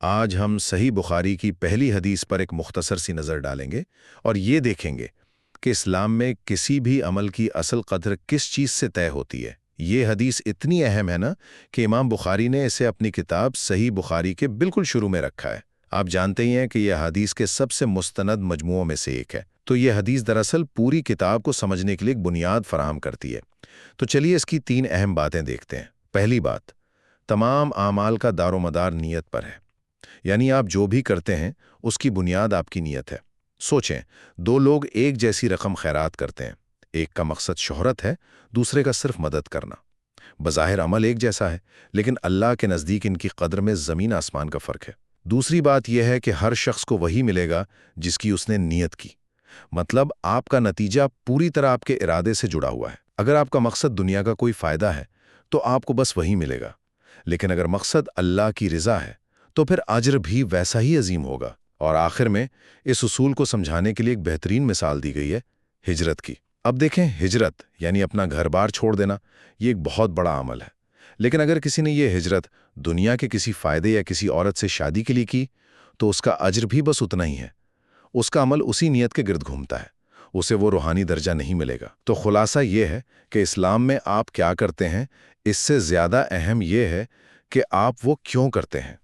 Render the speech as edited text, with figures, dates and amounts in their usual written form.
آج ہم صحیح بخاری کی پہلی حدیث پر ایک مختصر سی نظر ڈالیں گے اور یہ دیکھیں گے کہ اسلام میں کسی بھی عمل کی اصل قدر کس چیز سے طے ہوتی ہے۔ یہ حدیث اتنی اہم ہے نا کہ امام بخاری نے اسے اپنی کتاب صحیح بخاری کے بالکل شروع میں رکھا ہے۔ آپ جانتے ہی ہیں کہ یہ حدیث کے سب سے مستند مجموعوں میں سے ایک ہے، تو یہ حدیث دراصل پوری کتاب کو سمجھنے کے لیے ایک بنیاد فراہم کرتی ہے۔ تو چلیے اس کی 3 اہم باتیں دیکھتے ہیں۔ پہلی بات، تمام اعمال کا دار و مدار نیت پر ہے، یعنی آپ جو بھی کرتے ہیں اس کی بنیاد آپ کی نیت ہے۔ سوچیں، 2 لوگ ایک جیسی رقم خیرات کرتے ہیں، ایک کا مقصد شہرت ہے، دوسرے کا صرف مدد کرنا۔ بظاہر عمل ایک جیسا ہے، لیکن اللہ کے نزدیک ان کی قدر میں زمین آسمان کا فرق ہے۔ دوسری بات یہ ہے کہ ہر شخص کو وہی ملے گا جس کی اس نے نیت کی، مطلب آپ کا نتیجہ پوری طرح آپ کے ارادے سے جڑا ہوا ہے۔ اگر آپ کا مقصد دنیا کا کوئی فائدہ ہے تو آپ کو بس وہی ملے گا، لیکن اگر مقصد اللہ کی رضا ہے تو پھر اجر بھی ویسا ہی عظیم ہوگا۔ اور آخر میں اس اصول کو سمجھانے کے لیے ایک بہترین مثال دی گئی ہے ہجرت کی۔ اب دیکھیں، ہجرت یعنی اپنا گھر بار چھوڑ دینا، یہ ایک بہت بڑا عمل ہے، لیکن اگر کسی نے یہ ہجرت دنیا کے کسی فائدے یا کسی عورت سے شادی کے لیے کی تو اس کا اجر بھی بس اتنا ہی ہے۔ اس کا عمل اسی نیت کے گرد گھومتا ہے، اسے وہ روحانی درجہ نہیں ملے گا۔ تو خلاصہ یہ ہے کہ اسلام میں آپ کیا کرتے ہیں اس سے زیادہ اہم یہ ہے کہ آپ وہ کیوں کرتے ہیں۔